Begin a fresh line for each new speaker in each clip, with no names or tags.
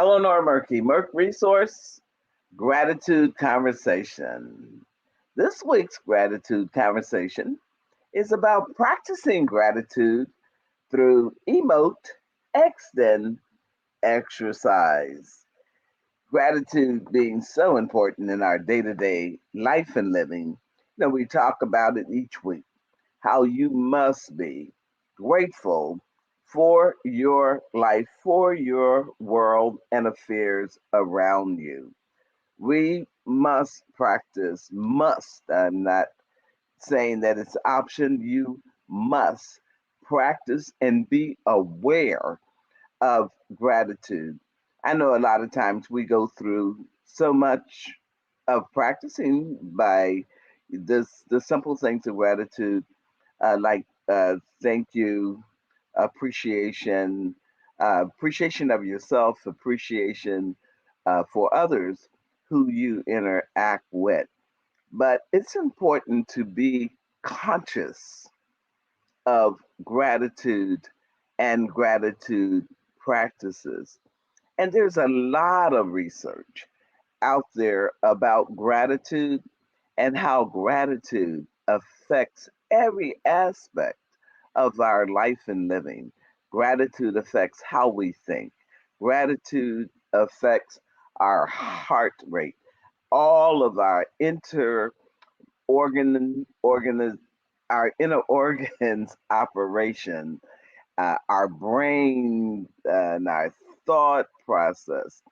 Eleanor Murky, Merck Resource, Gratitude Conversation. This week's gratitude conversation is about practicing gratitude through emote, extend, exercise. Gratitude being so important in our day to day life and living. We talk about it each week how you must be grateful for your life, for your world and affairs around you. We must practice, must. I'm not saying that it's an option. You must practice and be aware of gratitude. I know a lot of times we go through so much of practicing by the simple things of gratitude, like thank you, appreciation, appreciation of yourself, appreciation for others who you interact with. But it's important to be conscious of gratitude and gratitude practices. And there's a lot of research out there about gratitude and how gratitude affects every aspect of our life and living. Gratitude affects how we think. Gratitude affects our heart rate, all of our organ, organ, our inner organs operation, our brain, and our thought process.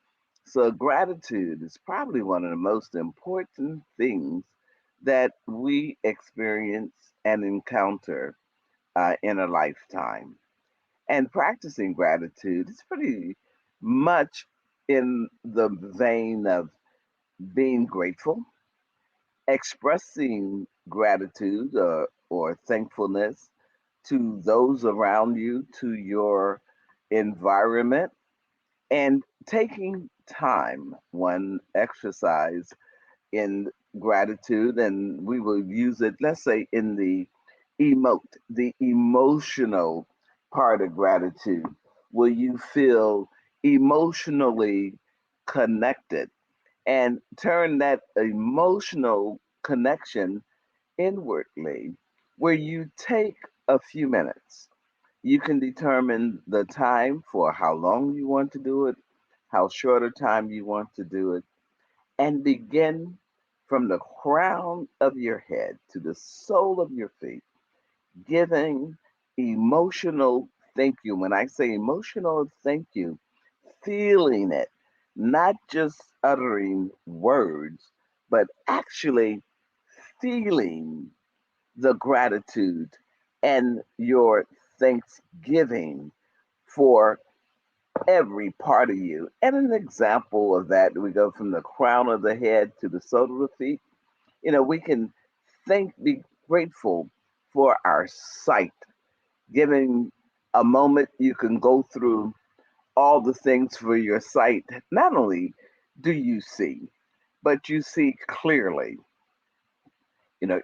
So, gratitude is probably one of the most important things that we experience and encounter in a lifetime. And practicing gratitude is pretty much in the vein of being grateful, expressing gratitude or thankfulness to those around you, to your environment, and taking time, one exercise in gratitude, and we will use it, let's say, in the emotional part of gratitude, where you feel emotionally connected and turn that emotional connection inwardly, where you take a few minutes. You can determine the time for how long you want to do it, how short a time you want to do it, and begin from the crown of your head to the sole of your feet, giving emotional thank you. When I say emotional thank you, feeling it, not just uttering words, but actually feeling the gratitude and your thanksgiving for every part of you. And an example of that, we go from the crown of the head to the sole of the feet. We can be grateful for our sight, giving a moment you can go through all the things for your sight. Not only do you see, but you see clearly.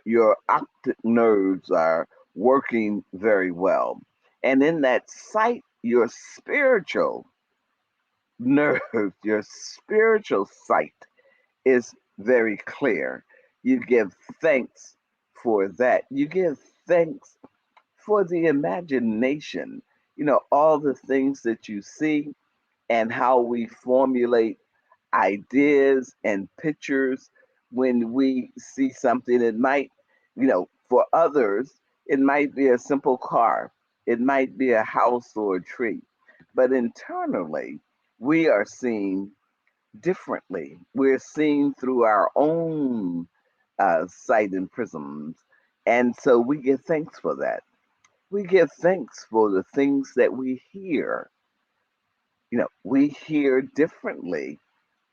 Your optic nerves are working very well. And in that sight, your spiritual nerve, your spiritual sight is very clear. You give thanks for that. You give thanks for the imagination, all the things that you see and how we formulate ideas and pictures when we see something. It might, for others, it might be a simple car, it might be a house or a tree, but internally, we are seeing differently. We're seeing through our own sight and prisms. And so we give thanks for that. We give thanks for the things that we hear. We hear differently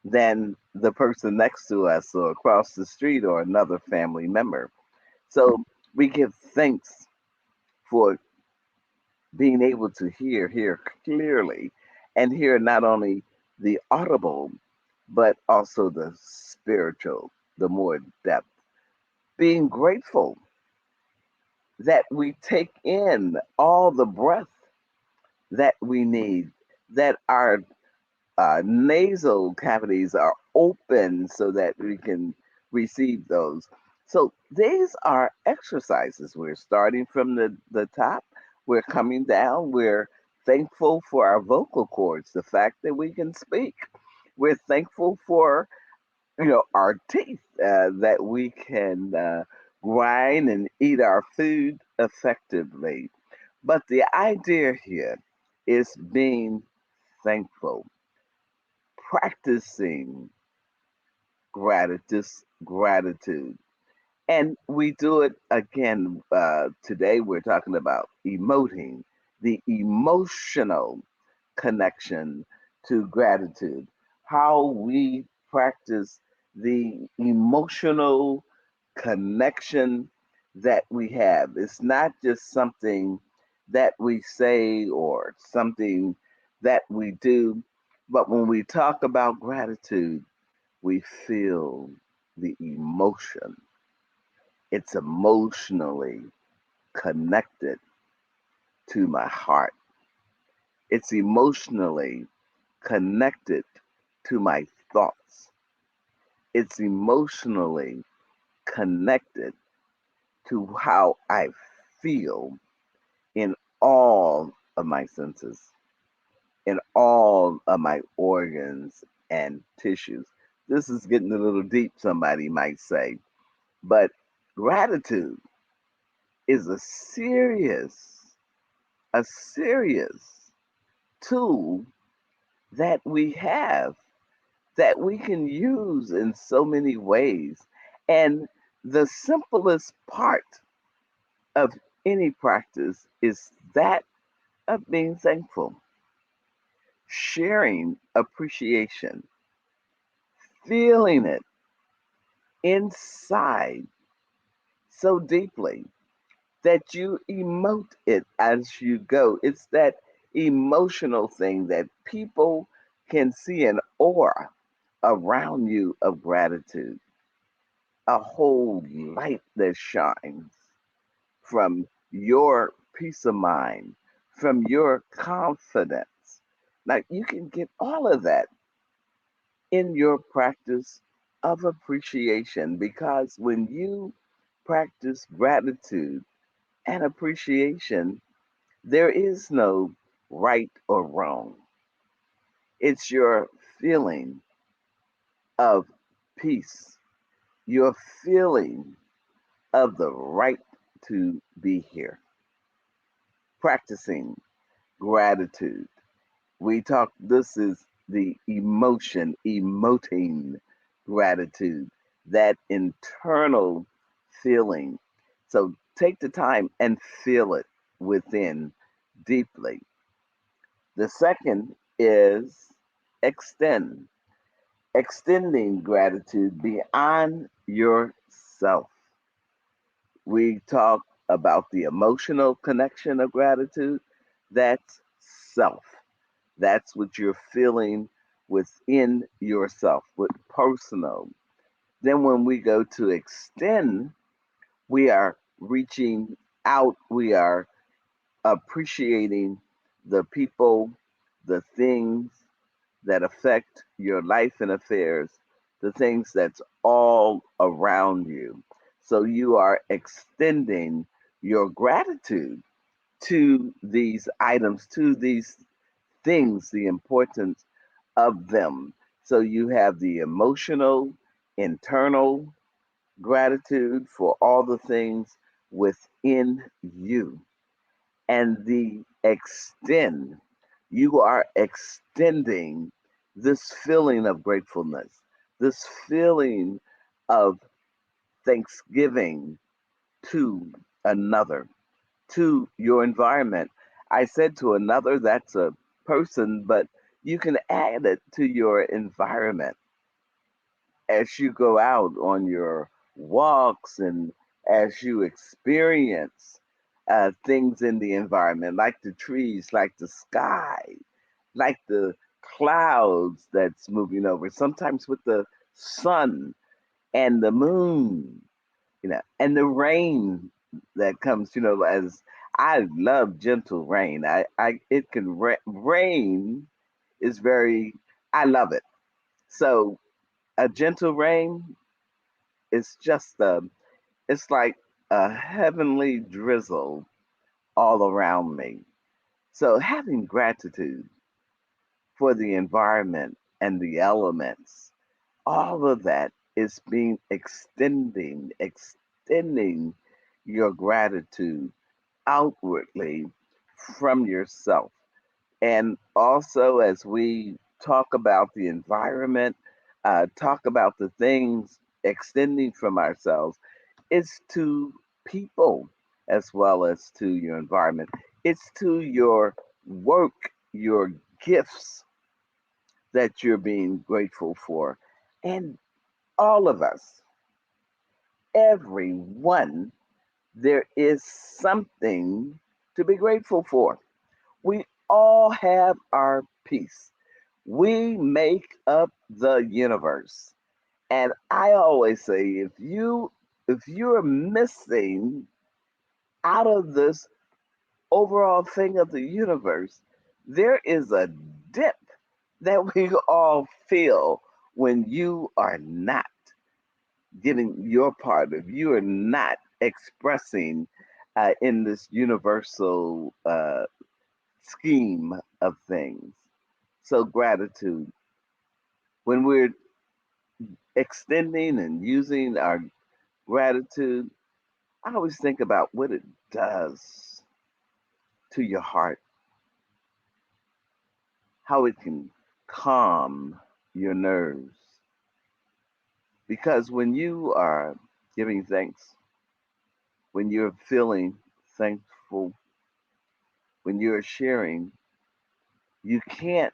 than the person next to us or across the street or another family member. So we give thanks for being able to hear clearly, and hear not only the audible, but also the spiritual, the more depth. Being grateful that we take in all the breath that we need, that our nasal cavities are open so that we can receive those. So these are exercises. We're starting from the top, we're coming down, we're thankful for our vocal cords, the fact that we can speak. We're thankful for our teeth, that we can grind and eat our food effectively. But the idea here is being thankful, practicing gratitude. And we do it again. Today, we're talking about emoting, the emotional connection to gratitude, how we practice the emotional connection that we have. It's not just something that we say or something that we do, but when we talk about gratitude, we feel the emotion. It's emotionally connected to my heart. It's emotionally connected to my thoughts. It's emotionally connected to how I feel in all of my senses, in all of my organs and tissues. This is getting a little deep, somebody might say, but gratitude is a serious tool that we have that we can use in so many ways. And the simplest part of any practice is that of being thankful, sharing appreciation, feeling it inside so deeply that you emote it as you go. It's that emotional thing that people can see an aura around you of gratitude, a whole light that shines from your peace of mind, from your confidence. Now, you can get all of that in your practice of appreciation because when you practice gratitude and appreciation, there is no right or wrong. It's your feeling of peace, your feeling of the right to be here, practicing gratitude. We talk, this is the emotion, emoting gratitude, that internal feeling. So take the time and feel it within deeply. The second is extend, extending gratitude beyond yourself. We talk about the emotional connection of gratitude. That's self. That's what you're feeling within yourself, with personal. Then when we go to extend, we are reaching out, we are appreciating the people, the things that affect your life and affairs, the things that's all around you. So you are extending your gratitude to these items, to these things, the importance of them. So you have the emotional, internal gratitude for all the things within you. And the extend, you are extending this feeling of gratefulness, this feeling of thanksgiving to another, to your environment. I said to another, that's a person, but you can add it to your environment as you go out on your walks and as you experience things in the environment, like the trees, like the sky, like the clouds that's moving over, sometimes with the sun and the moon, and the rain that comes, as I love gentle rain. It can rain is very I love it. So a gentle rain is just it's like a heavenly drizzle all around me. So having gratitude for the environment and the elements, all of that is being extending your gratitude outwardly from yourself. And also, as we talk about the environment, talk about the things extending from ourselves, it's to people as well as to your environment. It's to your work, your gifts that you're being grateful for. And all of us, everyone, there is something to be grateful for. We all have our piece. We make up the universe. And I always say if you're missing out of this overall thing of the universe, there is a dip that we all feel when you are not getting your part, if you are not expressing in this universal scheme of things. So, gratitude. When we're extending and using our gratitude, I always think about what it does to your heart, how it can calm your nerves. Because when you are giving thanks, when you're feeling thankful, when you're sharing, you can't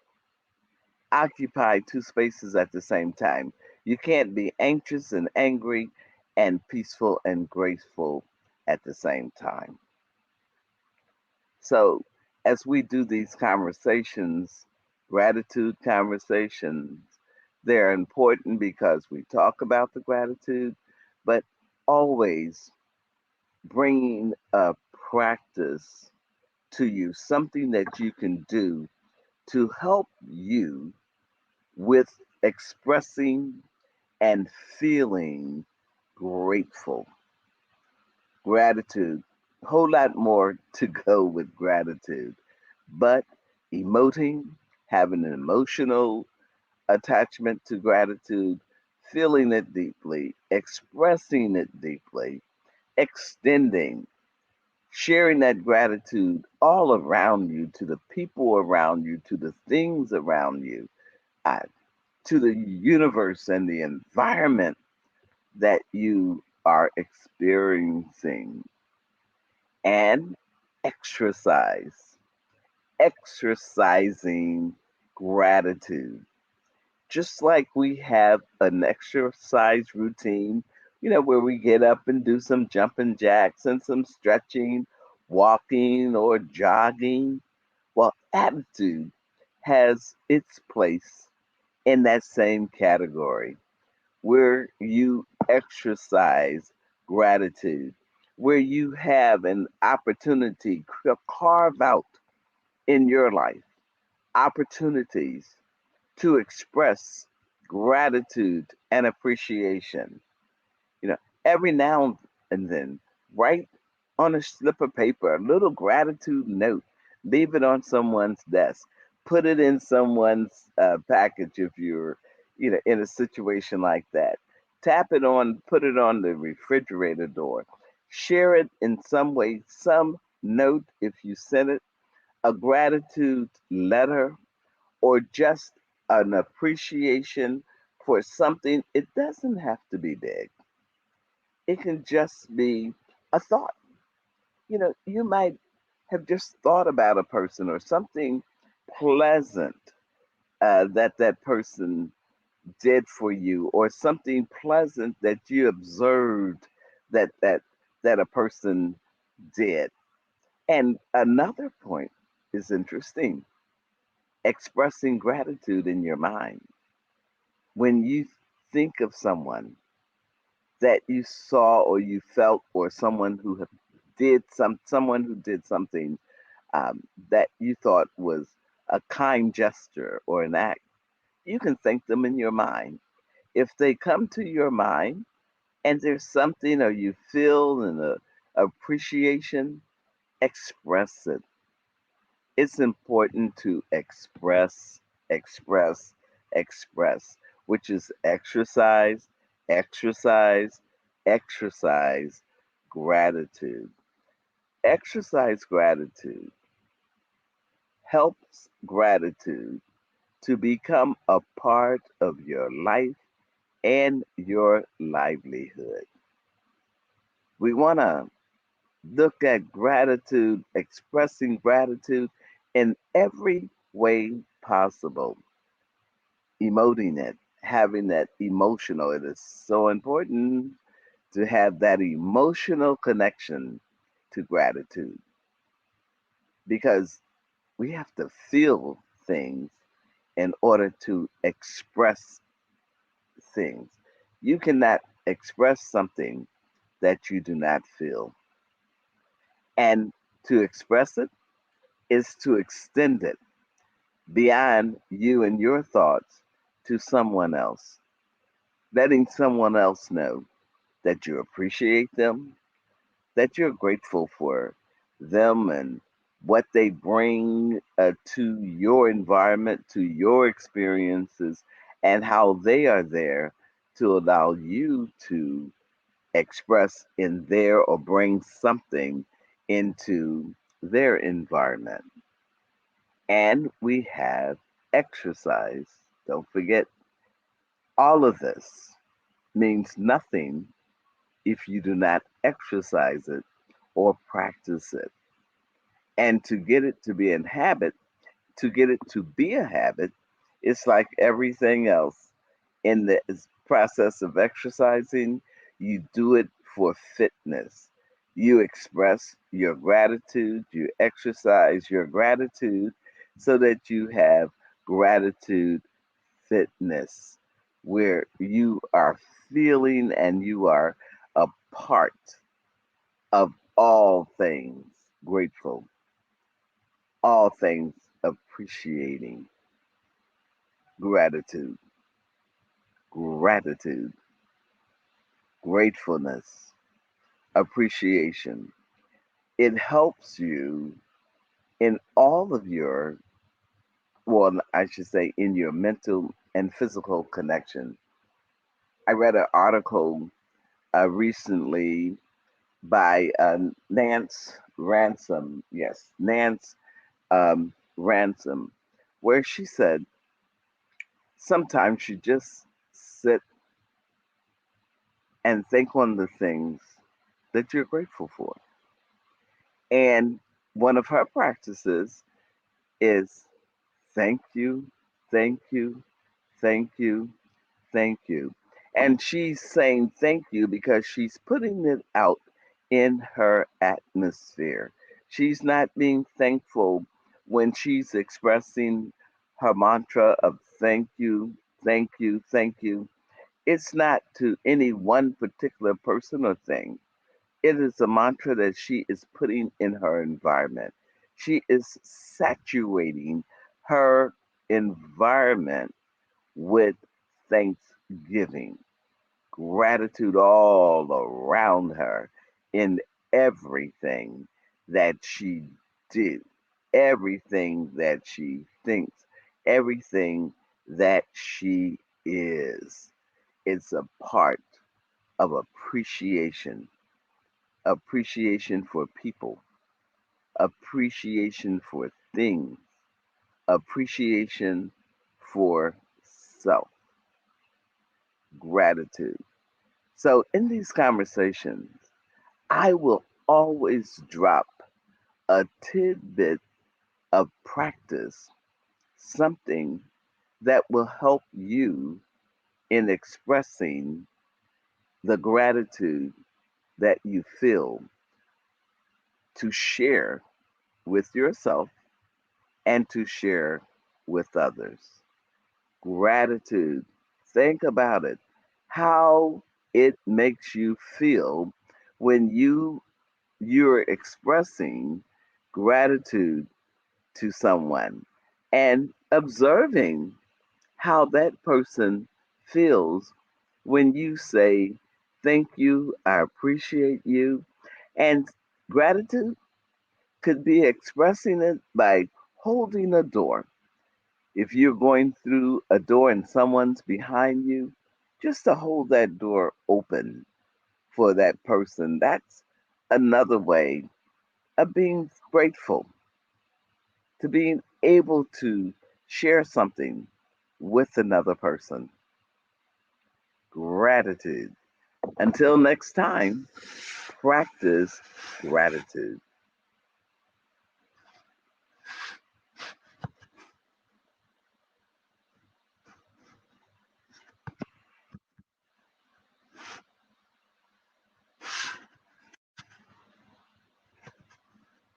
occupy two spaces at the same time. You can't be anxious and angry and peaceful and graceful at the same time. So, as we do these conversations, gratitude conversations, they're important because we talk about the gratitude, but always bringing a practice to you, something that you can do to help you with expressing and feeling grateful. Gratitude, a whole lot more to go with gratitude, but emoting, having an emotional attachment to gratitude, feeling it deeply, expressing it deeply, extending, sharing that gratitude all around you, to the people around you, to the things around you, uh, to the universe and the environment that you are experiencing. And exercise, exercising gratitude. Just like we have an exercise routine, where we get up and do some jumping jacks and some stretching, walking or jogging. Well, attitude has its place in that same category where you exercise gratitude, where you have an opportunity to carve out in your life opportunities to express gratitude and appreciation. You know, every now and then, write on a slip of paper a little gratitude note, leave it on someone's desk, put it in someone's package if you're, in a situation like that. Tap it on, put it on the refrigerator door. Share it in some way, some note if you send it, a gratitude letter, or just an appreciation for something. It doesn't have to be big. It can just be a thought. You might have just thought about a person or something pleasant that person did for you, or something pleasant that you observed that that that a person did. And another point is interesting: expressing gratitude in your mind when you think of someone that you saw or you felt, or someone who did something that you thought was a kind gesture or an act. You can thank them in your mind. If they come to your mind and there's something or you feel an appreciation, express it. It's important to express, express, express, which is exercise, exercise, exercise gratitude. Exercise gratitude helps gratitude to become a part of your life and your livelihood. We want to look at gratitude, expressing gratitude in every way possible, emoting it, having that emotional. It is so important to have that emotional connection to gratitude because we have to feel things in order to express things. You cannot express something that you do not feel. And to express it is to extend it beyond you and your thoughts to someone else, letting someone else know that you appreciate them, that you're grateful for them and what they bring to your environment, to your experiences, and how they are there to allow you to express in their or bring something into their environment. And we have exercise. Don't forget, all of this means nothing if you do not exercise it or practice it. And to get it to be a habit, to get it to be a habit, it's like everything else. In the process of exercising, you do it for fitness. You express your gratitude, you exercise your gratitude so that you have gratitude fitness, where you are feeling and you are a part of all things grateful, all things appreciating gratitude, gratitude, gratefulness, appreciation. It helps you in all of your, well, I should say, in your mental and physical connection. I read an article recently by Nance Ransom. Yes, Nance Ransom, where she said sometimes you just sit and think on the things that you're grateful for. And one of her practices is thank you, thank you, thank you, thank you. And she's saying thank you because she's putting it out in her atmosphere. She's not being thankful when she's expressing her mantra of thank you, thank you, thank you. It's not to any one particular person or thing. It is a mantra that she is putting in her environment. She is saturating her environment with thanksgiving, gratitude all around her in everything that she did, everything that she thinks, everything that she is. It's a part of appreciation, appreciation for people, appreciation for things, appreciation for self, gratitude. So, in these conversations, I will always drop a tidbit of practice, something that will help you in expressing the gratitude that you feel to share with yourself and to share with others. Gratitude. Think about it. How it makes you feel when you're expressing gratitude to someone and observing. how that person feels when you say, "Thank you, I appreciate you." And gratitude could be expressing it by holding a door. If you're going through a door and someone's behind you, just to hold that door open for that person, that's another way of being grateful, to being able to share something with another person. Gratitude. Until next time, practice gratitude.